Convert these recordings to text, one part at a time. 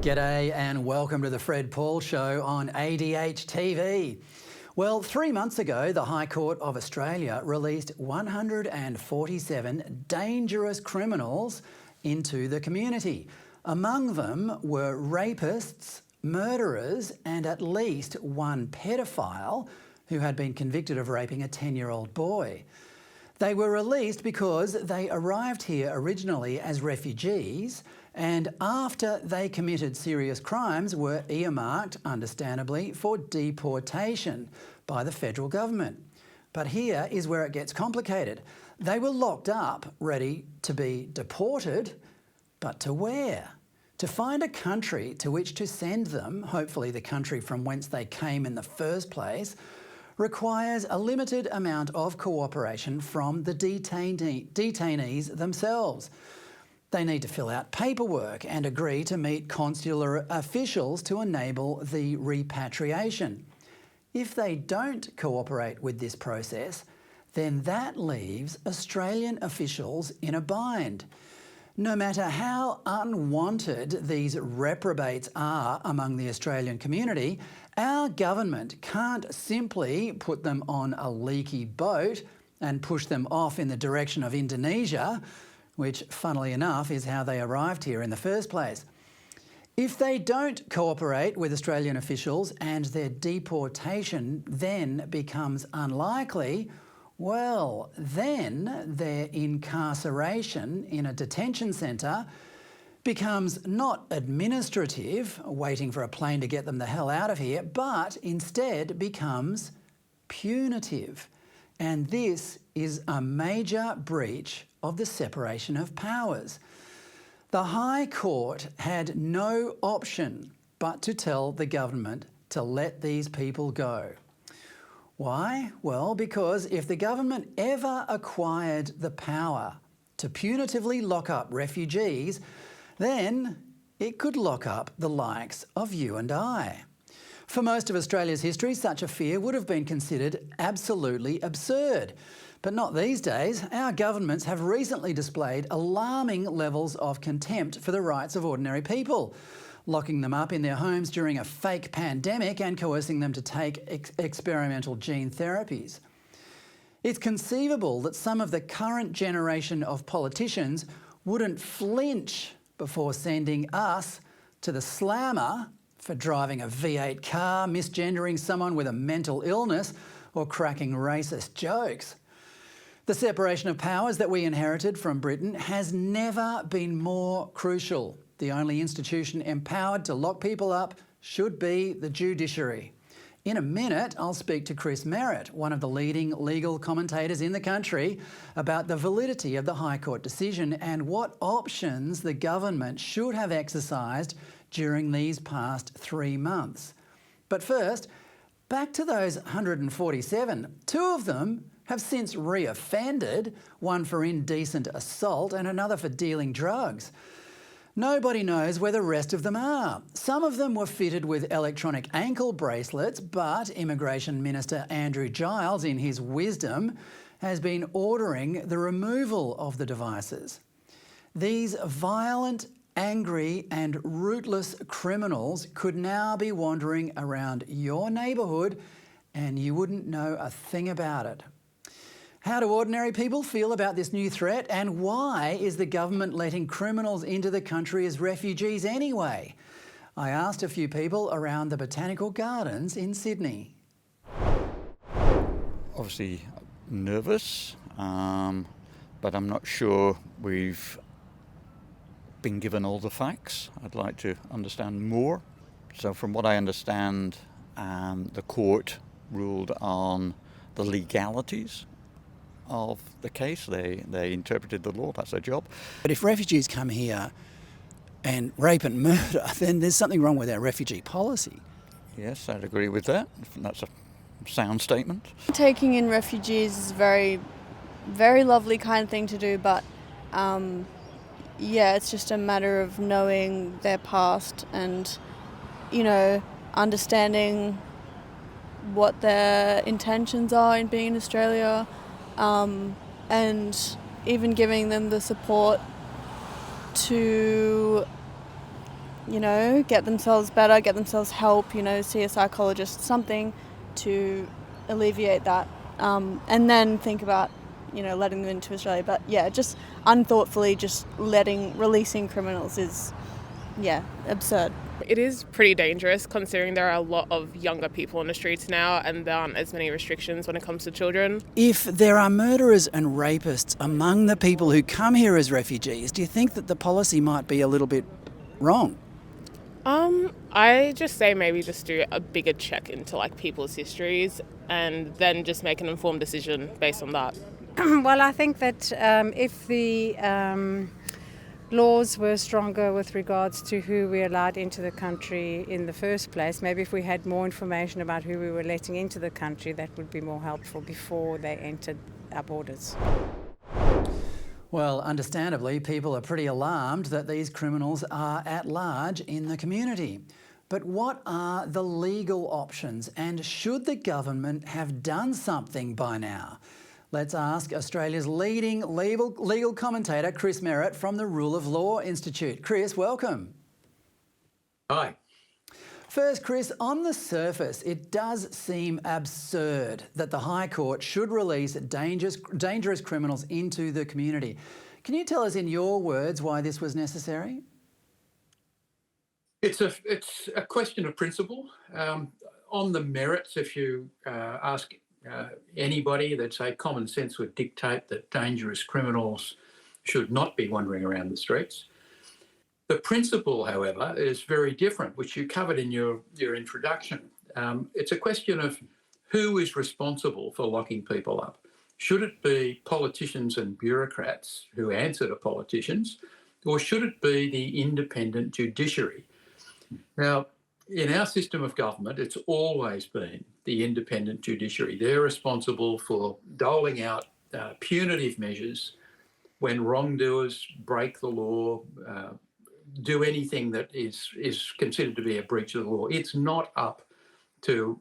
G'day and welcome to the Fred Paul Show on ADH TV. Well, 3 months ago, the High Court of Australia released 147 dangerous criminals into the community. Among them were rapists, murderers and at least one paedophile who had been convicted of raping a 10-year-old boy. They were released because they arrived here originally as refugees and after they committed serious crimes were earmarked, understandably, for deportation by the federal government. But here is where it gets complicated. They were locked up, ready to be deported, but to where? To find a country to which to send them, hopefully the country from whence they came in the first place, requires a limited amount of cooperation from the detainees themselves. They need to fill out paperwork and agree to meet consular officials to enable the repatriation. If they don't cooperate with this process, then that leaves Australian officials in a bind. No matter how unwanted these reprobates are among the Australian community, our government can't simply put them on a leaky boat and push them off in the direction of Indonesia, which, funnily enough, is how they arrived here in the first place. If they don't cooperate with Australian officials and their deportation then becomes unlikely, well, then their incarceration in a detention centre becomes not administrative, waiting for a plane to get them the hell out of here, but instead becomes punitive. And this is a major breach of the separation of powers. The High Court had no option but to tell the government to let these people go. Why? Well, because if the government ever acquired the power to punitively lock up refugees, then it could lock up the likes of you and I. For most of Australia's history, such a fear would have been considered absolutely absurd. But not these days. Our governments have recently displayed alarming levels of contempt for the rights of ordinary people, locking them up in their homes during a fake pandemic and coercing them to take experimental gene therapies. It's conceivable that some of the current generation of politicians wouldn't flinch before sending us to the slammer for driving a V8 car, misgendering someone with a mental illness, or cracking racist jokes. The separation of powers that we inherited from Britain has never been more crucial. The only institution empowered to lock people up should be the judiciary. In a minute, I'll speak to Chris Merritt, one of the leading legal commentators in the country, about the validity of the High Court decision and what options the government should have exercised during these past 3 months. But first, back to those 147. 2 of them have since re-offended, one for indecent assault and another for dealing drugs. Nobody knows where the rest of them are. Some of them were fitted with electronic ankle bracelets, but Immigration Minister Andrew Giles, in his wisdom, has been ordering the removal of the devices. These violent, angry and rootless criminals could now be wandering around your neighbourhood and you wouldn't know a thing about it. How do ordinary people feel about this new threat, and why is the government letting criminals into the country as refugees anyway? I asked a few people around the Botanical Gardens in Sydney. Obviously nervous, but I'm not sure we've been given all the facts. I'd like to understand more. So from what I understand, the court ruled on the legalities of the case. They interpreted the law, that's their job. But if refugees come here and rape and murder, then there's something wrong with our refugee policy. Yes, I'd agree with that. That's a sound statement. Taking in refugees is a very, very lovely kind of thing to do, but yeah, it's just a matter of knowing their past and, you know, understanding what their intentions are in being in Australia, and even giving them the support to get themselves better, get themselves help, see a psychologist, something to alleviate that, and then think about, letting them into Australia. But yeah, just unthoughtfully just releasing criminals is, absurd. It is pretty dangerous considering there are a lot of younger people on the streets now and there aren't as many restrictions when it comes to children. If there are murderers and rapists among the people who come here as refugees, do you think that the policy might be a little bit wrong? I just say maybe just do a bigger check into people's histories and then just make an informed decision based on that. Well, I think that if the laws were stronger with regards to who we allowed into the country in the first place, maybe if we had more information about who we were letting into the country, that would be more helpful before they entered our borders. Well, understandably, people are pretty alarmed that these criminals are at large in the community. But what are the legal options, and should the government have done something by now? Let's ask Australia's leading legal commentator, Chris Merritt from the Rule of Law Institute. Chris, welcome. Hi. First, Chris, on the surface, it does seem absurd that the High Court should release dangerous criminals into the community. Can you tell us in your words why this was necessary? It's a question of principle. On the merits, if you ask anybody, they'd say common sense would dictate that dangerous criminals should not be wandering around the streets. The principle, however, is very different, which you covered in your introduction. It's a question of who is responsible for locking people up. Should it be politicians and bureaucrats who answer to politicians, or should it be the independent judiciary? Now, in our system of government, it's always been the independent judiciary. They're responsible for doling out punitive measures when wrongdoers break the law, do anything that is considered to be a breach of the law. It's not up to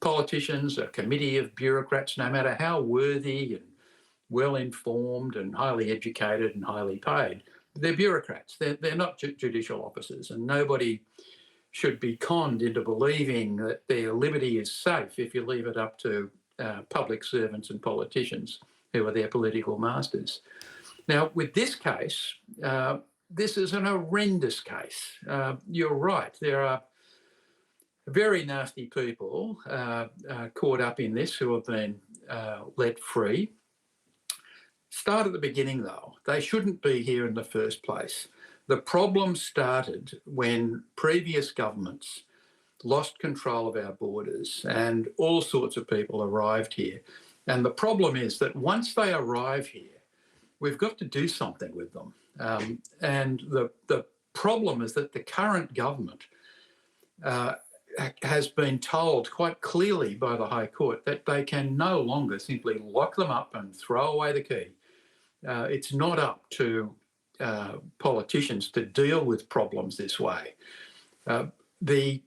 politicians, a committee of bureaucrats, no matter how worthy and well-informed and highly educated and highly paid. They're bureaucrats. They're not judicial officers, and nobody should be conned into believing that their liberty is safe if you leave it up to public servants and politicians who are their political masters. Now, with this case, this is an horrendous case. You're right. There are very nasty people caught up in this who have been let free. Start at the beginning, though. They shouldn't be here in the first place. The problem started when previous governments lost control of our borders and all sorts of people arrived here. And the problem is that once they arrive here, we've got to do something with them. And the problem is that the current government has been told quite clearly by the High Court that they can no longer simply lock them up and throw away the key. It's not up to politicians to deal with problems this way. The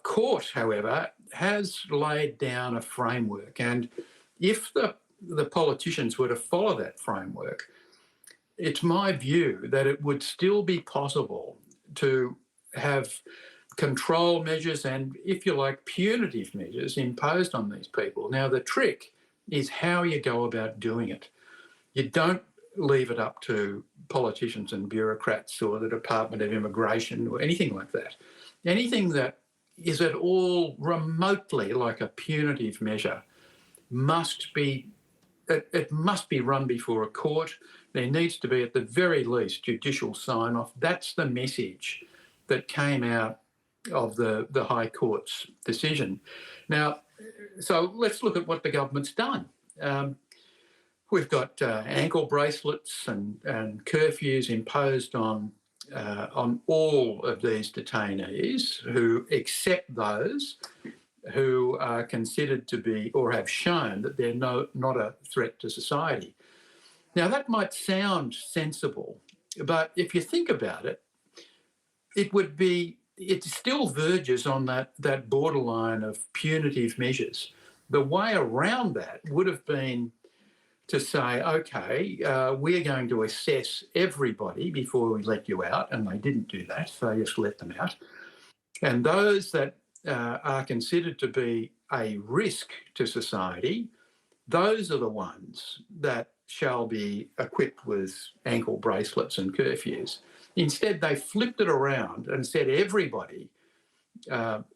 court, however, has laid down a framework, and if the politicians were to follow that framework, it's my view that it would still be possible to have control measures and, if you like, punitive measures imposed on these people. Now, the trick is how you go about doing it. You don't leave it up to politicians and bureaucrats or the Department of Immigration or anything like that. Anything that is at all remotely like a punitive measure must be run before a court. There needs to be, at the very least, judicial sign-off. That's the message that came out of the High Court's decision. Now, so let's look at what the government's done. We've got ankle bracelets and curfews imposed on all of these detainees, who except those who are considered to be or have shown that they're not a threat to society. Now, that might sound sensible, but if you think about it, it still verges on that borderline of punitive measures. The way around that would have been to say, okay, we're going to assess everybody before we let you out, and they didn't do that, so they just let them out. And those that are considered to be a risk to society, those are the ones that shall be equipped with ankle bracelets and curfews. Instead, they flipped it around and said everybody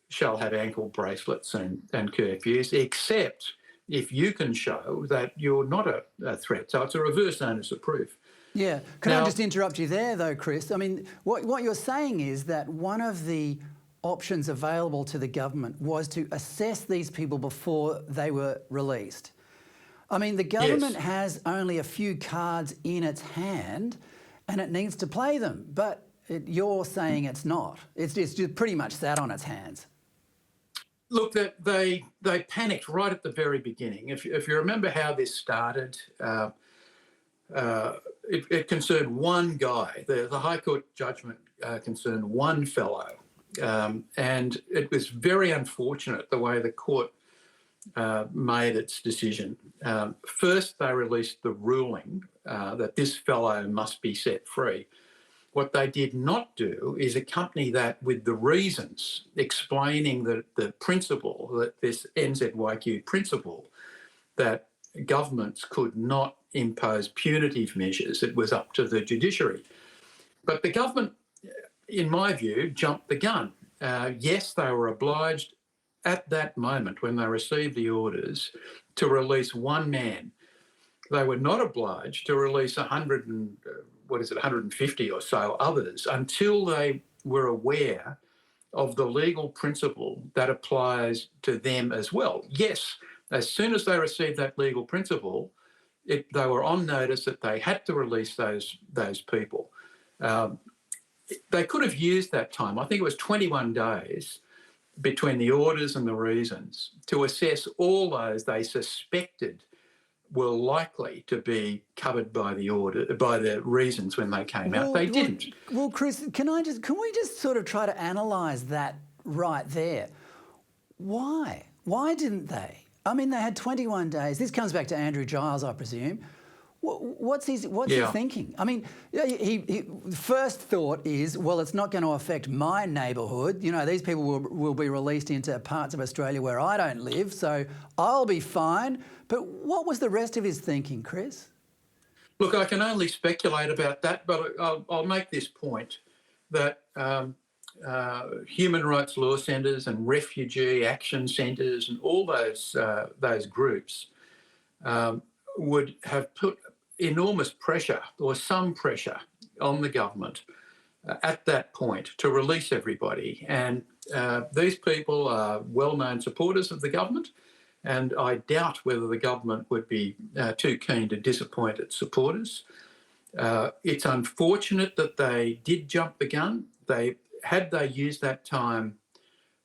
shall have ankle bracelets and curfews, except if you can show that you're not a threat. So it's a reverse onus of proof. Yeah. Can I Now- just interrupt you there, though, Chris? I mean, what you're saying is that one of the options available to the government was to assess these people before they were released. I mean, the government Yes. has only a few cards in its hand and it needs to play them, but you're saying it's not. It's just pretty much sat on its hands. Look, they panicked right at the very beginning. If you remember how this started, it concerned one guy. The High Court judgment concerned one fellow. And it was very unfortunate the way the court made its decision. First, they released the ruling that this fellow must be set free. What they did not do is accompany that with the reasons explaining the principle, that this NZYQ principle, that governments could not impose punitive measures. It was up to the judiciary. But the government, in my view, jumped the gun. Yes, they were obliged at that moment when they received the orders to release one man. They were not obliged to release 150 or so others until they were aware of the legal principle that applies to them as well. Yes, as soon as they received that legal principle, they were on notice that they had to release those people. They could have used that time, I think it was 21 days, between the orders and the reasons to assess all those they suspected were likely to be covered by the reasons when they came out. They didn't. Well, Chris, can we just sort of try to analyse that right there? Why? Why didn't they? I mean, they had 21 days. This comes back to Andrew Giles, I presume. What's he thinking? I mean, he first thought is, well, it's not going to affect my neighbourhood. You know, these people will be released into parts of Australia where I don't live, so I'll be fine. But what was the rest of his thinking, Chris? Look, I can only speculate about that, but I'll make this point that human rights law centres and refugee action centres and all those groups would have put enormous pressure or some pressure on the government at that point to release everybody. And these people are well-known supporters of the government, and I doubt whether the government would be too keen to disappoint its supporters. It's unfortunate that they did jump the gun. Had they used that time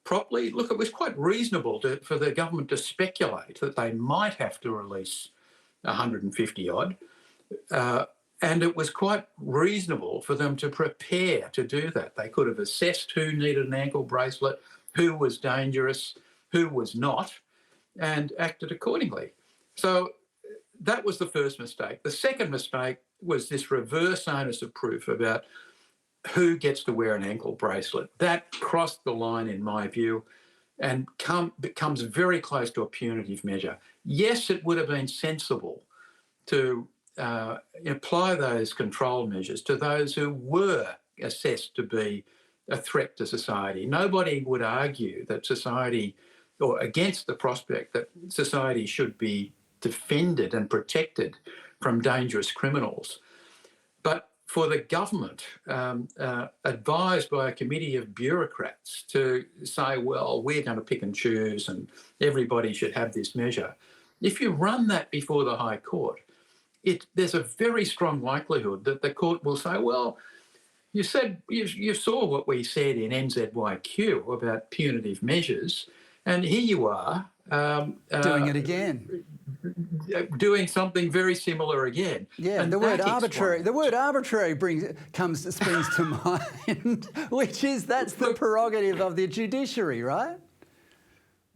properly, look, it was quite reasonable for the government to speculate that they might have to release 150 odd. And it was quite reasonable for them to prepare to do that. They could have assessed who needed an ankle bracelet, who was dangerous, who was not, and acted accordingly. So that was the first mistake. The second mistake was this reverse onus of proof about who gets to wear an ankle bracelet. That crossed the line, in my view, and becomes very close to a punitive measure. Yes, it would have been sensible to apply those control measures to those who were assessed to be a threat to society. Nobody would argue that society, or against the prospect that society should be defended and protected from dangerous criminals. But for the government, advised by a committee of bureaucrats, to say, well, we're going to pick and choose and everybody should have this measure. If you run that before the High Court, there's a very strong likelihood that the court will say, well, you saw what we said in NZYQ about punitive measures, and here you are doing it again, doing something very similar again. Yeah, and the word arbitrary. The word arbitrary springs to mind, which is that's the prerogative of the judiciary, right?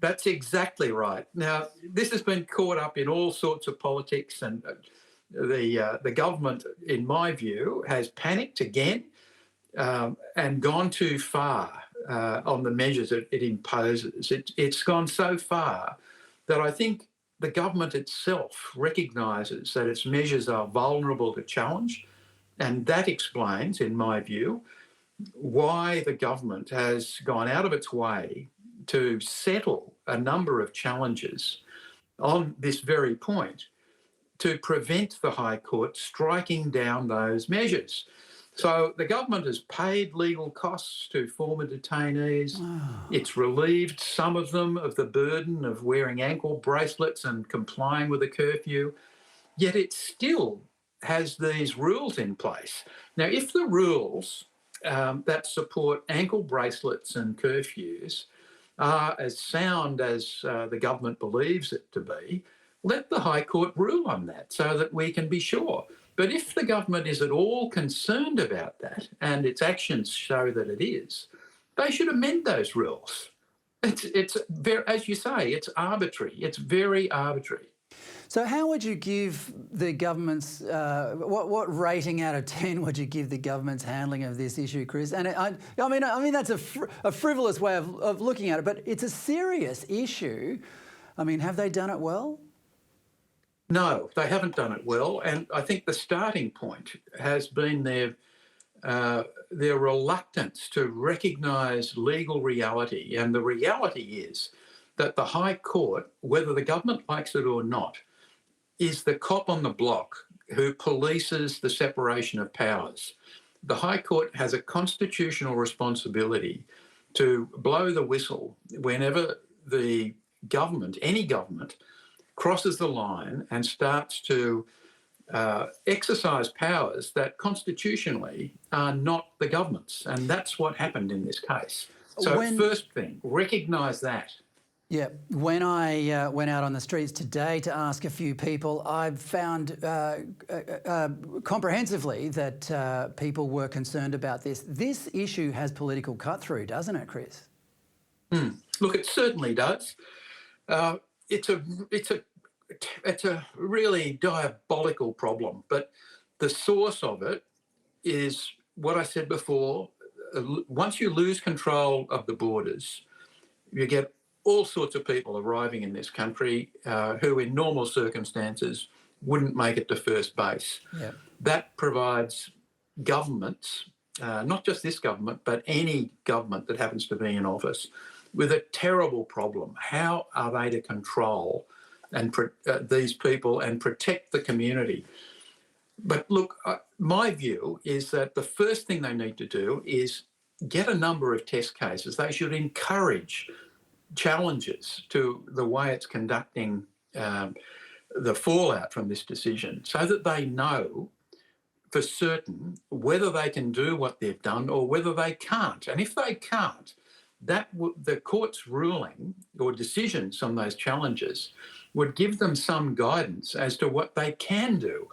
That's exactly right. Now, this has been caught up in all sorts of politics, and the government, in my view, has panicked again and gone too far on the measures it imposes. It's gone so far that I think the government itself recognises that its measures are vulnerable to challenge, and that explains, in my view, why the government has gone out of its way to settle a number of challenges on this very point to prevent the High Court striking down those measures. So the government has paid legal costs to former detainees. It's relieved some of them of the burden of wearing ankle bracelets and complying with a curfew, yet it still has these rules in place. Now, if the rules that support ankle bracelets and curfews are as sound as the government believes it to be, let the High Court rule on that so that we can be sure. But if the government is at all concerned about that, and its actions show that it is, they should amend those rules. It's very, as you say, it's arbitrary. It's very arbitrary. So how would you give the government's, what rating out of 10 would you give the government's handling of this issue, Chris? And I mean that's a frivolous way of looking at it, but it's a serious issue. I mean, have they done it well? No, they haven't done it well. And I think the starting point has been their reluctance to recognise legal reality. And the reality is that the High Court, whether the government likes it or not, is the cop on the block who polices the separation of powers. The High Court has a constitutional responsibility to blow the whistle whenever the government, any government, crosses the line and starts to exercise powers that constitutionally are not the government's. And that's what happened in this case. So first thing, recognise that. Yeah, when I went out on the streets today to ask a few people, I found comprehensively that people were concerned about this. This issue has political cut-through, doesn't it, Chris? Look, it certainly does. It's a really diabolical problem, but the source of it is what I said before. Once you lose control of the borders, you get all sorts of people arriving in this country who in normal circumstances wouldn't make it to first base. Yeah. That provides governments, not just this government, but any government that happens to be in office, with a terrible problem. How are they to control these people and protect the community? But look, my view is that the first thing they need to do is get a number of test cases. They should encourage challenges to the way it's conducting the fallout from this decision so that they know for certain whether they can do what they've done or whether they can't. And if they can't, the court's ruling or decisions on those challenges would give them some guidance as to what they can do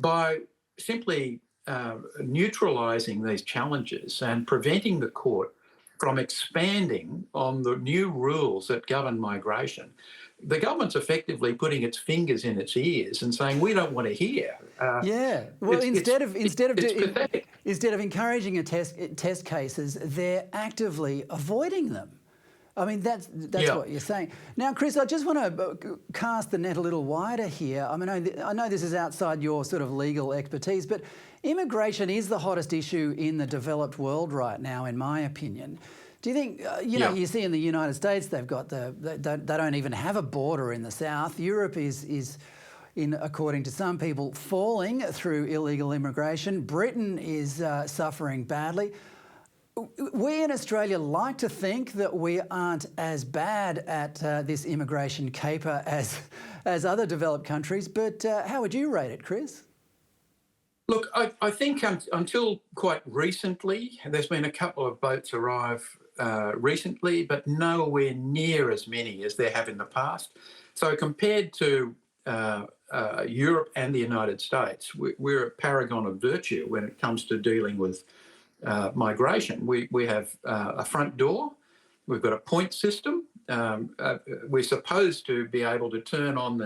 by simply neutralising these challenges and preventing the court from expanding on the new rules that govern migration. The government's effectively putting its fingers in its ears and saying, we don't want to hear. Yeah. Well, instead of pathetic. Instead of encouraging test cases, they're actively avoiding them. I mean, that's what you're saying. Now, Chris, I just want to cast the net a little wider here. I mean, I know this is outside your sort of legal expertise, but immigration is the hottest issue in the developed world right now, in my opinion. Do you think, you see in the United States, they've got they don't even have a border in the south. Europe is according to some people, falling through illegal immigration. Britain is suffering badly. We in Australia like to think that we aren't as bad at this immigration caper as other developed countries, but how would you rate it, Chris? Look, I think until quite recently, there's been a couple of boats arrive recently, but nowhere near as many as there have in the past. So compared to Europe and the United States, we're a paragon of virtue when it comes to dealing with migration. We have a front door, we've got a point system, we're supposed to be able to turn on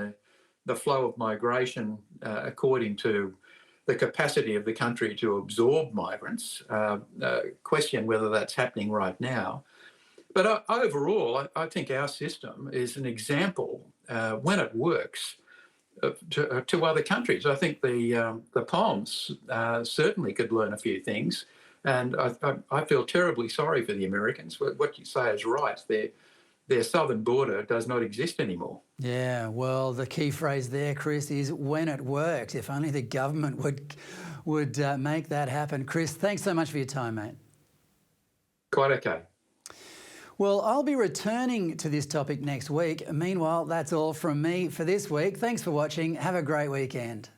the flow of migration according to the capacity of the country to absorb migrants. Question whether that's happening right now. But overall, I think our system is an example, when it works, to other countries. I think the Poms certainly could learn a few things. And I feel terribly sorry for the Americans. What you say is right. Their southern border does not exist anymore. Yeah, well, the key phrase there, Chris, is when it works. If only the government would make that happen. Chris, thanks so much for your time, mate. Quite okay. Well, I'll be returning to this topic next week. Meanwhile, that's all from me for this week. Thanks for watching. Have a great weekend.